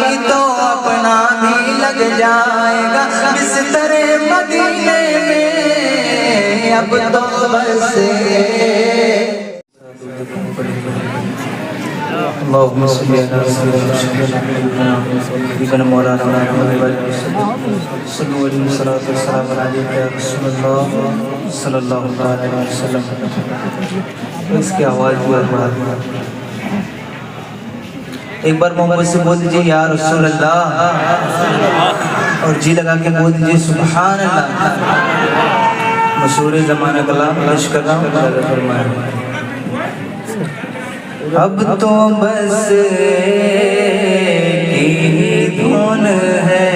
بھی تو اپنا بھی لگ جائے گا بستر مدینے میں اب تو بس اللهم صل على سيدنا مولانا محمد صلوا عليه الصلاة والسلام عليك يا رسول الله صلی اللہ علیہ وسلم. اس کی آواز بھی آواز ایک بار محمد سے بول دیجئے یا رسول اللہ اور جی لگا کے بول دیجئے سبحان اللہ. مشہور زمانہ کلام پیش کر رہا ہوں فرمائے اب تو بس ایک دھن ہے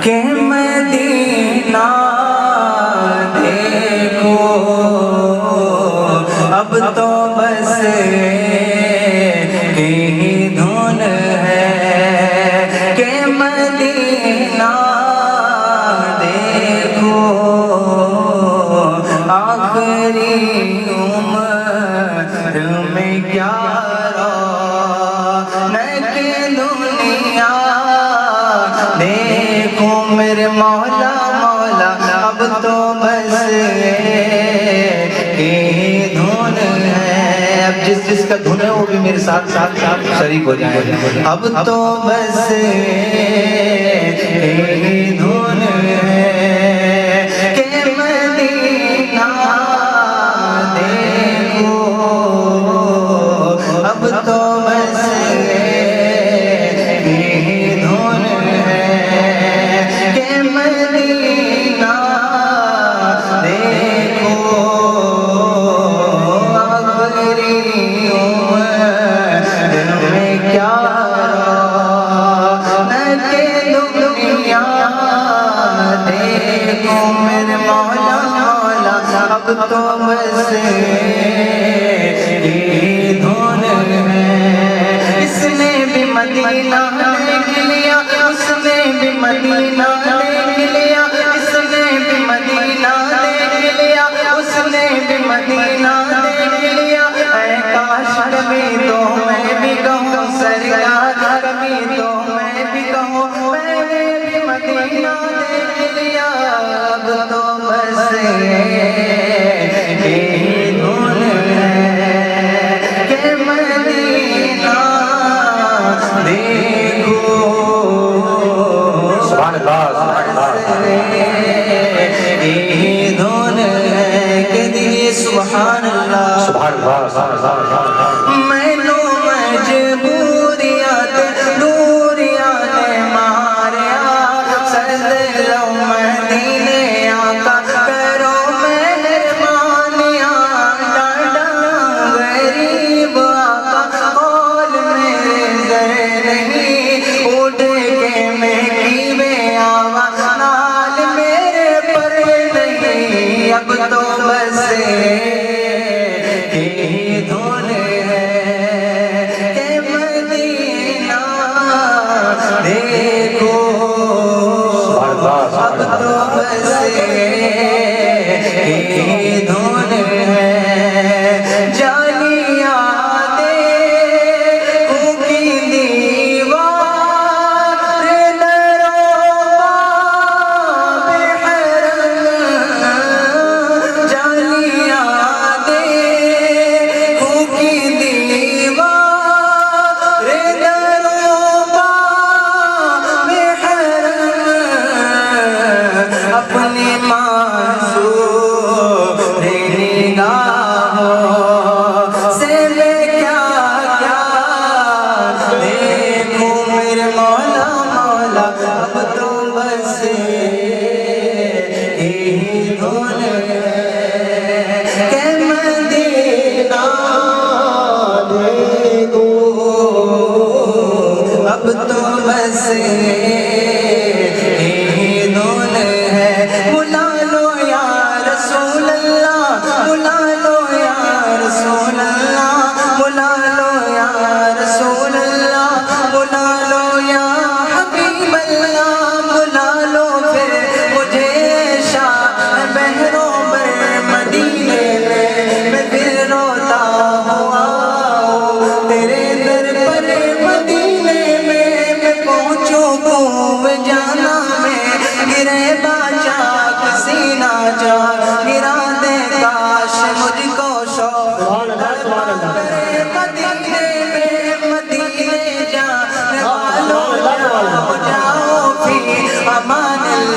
کہ مدینہ دیکھو اب تو بس ایک دھن ہے کہ مدینہ دیکھو آخری میں کیا رونق دنیا دیکھو میرے مولا مولا اب تو بس ایک دھن ہے. اب جس کا دھن ہے وہ بھی میرے ساتھ شریک ہو جائے. اب تو بس ایک دھن ہے کہ مدینہ دیکھو اب تو بس ایک دھن ہے کہ مدینہ دیکھو آخری عمر میں کیا رونق دنیا دیکھو میرے مولا مولا اب تو بس ایک دھن ہے. اس نے بھی مدینہ دیکھ لیا اس نے بھی مدینہ دیکھ لیا اس نے بھی مدینہ دیکھ لیا اس نے بھی مدینہ دیکھ لیا. اے کاش کبھی تو میں بھی کہوں سرکار کبھی تو میں بھی کہوں میں نے بھی مدینہ دیکھ لیا. اب تو بس ایک دھن ہے کہ مدینہ دیکھو سبحان اللہ ایک دھن ہے کہ دیئے سبحان اللہ سبحان اللہ. میں نو مجبوریات دوریات ماریا صد لو مدینے آقا کرو مہربانیاں ڈاڈا غریب آقا قول میرے زر نہیں اٹھ کے میں کیوے آوا نال میرے پر نہیں. اب تو بس ایک دھن ہے کہ مدینہ دیکھو اب تو بس ایک دھن ہے. جالیاں دیکھوں کی دیوار درو باب حرم جالیاں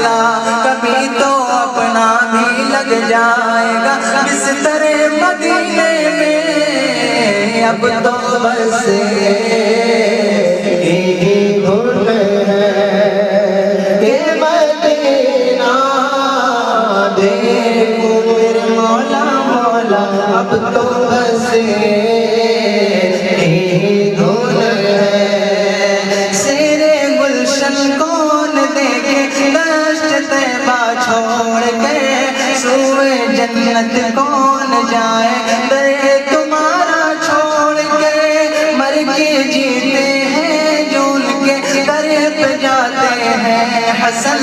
اللہ کبھی تو اپنا بھی لگ جائے گا بستر مدینے میں اب تو بس یہی دھن ہے کہ مدینہ دیکھوں میرے مولا مولا اب تو بس یہی دھن ہے سیر گلشن کون دیکھے دشت طیبہ چھوڑ کے سوئے جنت کون جائے در تمہارا چھوڑ کے مر کے جیتے ہیں جو ان کے در پہ جاتے ہیں حسن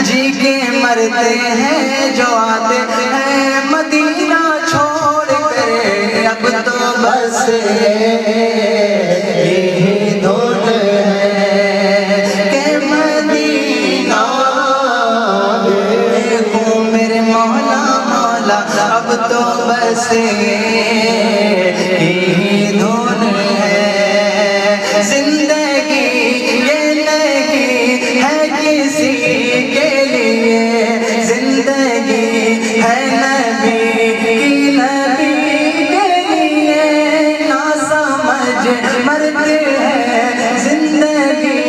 جی کے مرتے ہیں جو آتے ہیں مدینہ چھوڑ کے اب تو بس یہی دھن ہے کہ مدینہ دیکھوں میرے مولا مولا اب تو بس یہی دھن ہے زندگی یہ نہیں ہے کسی کے لیے زندگی ہے نبی کی نبی کے لیے نا سمجھ مرتے ہیں زندگی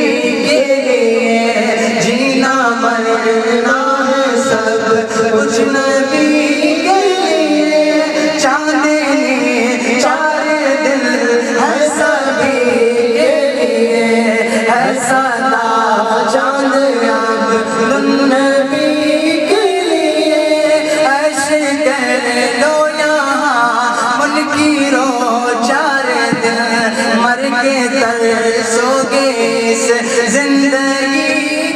کے لیے جینا مرنا ہے سب کچھ نبی کے لیے چاندنی چار دل ہے سبھی کے لیے ایسا نا چاند نبی کے لیے ایسے کہہ لو یہاں من کی رو چار دن مر کے ترسو گے اس زندگی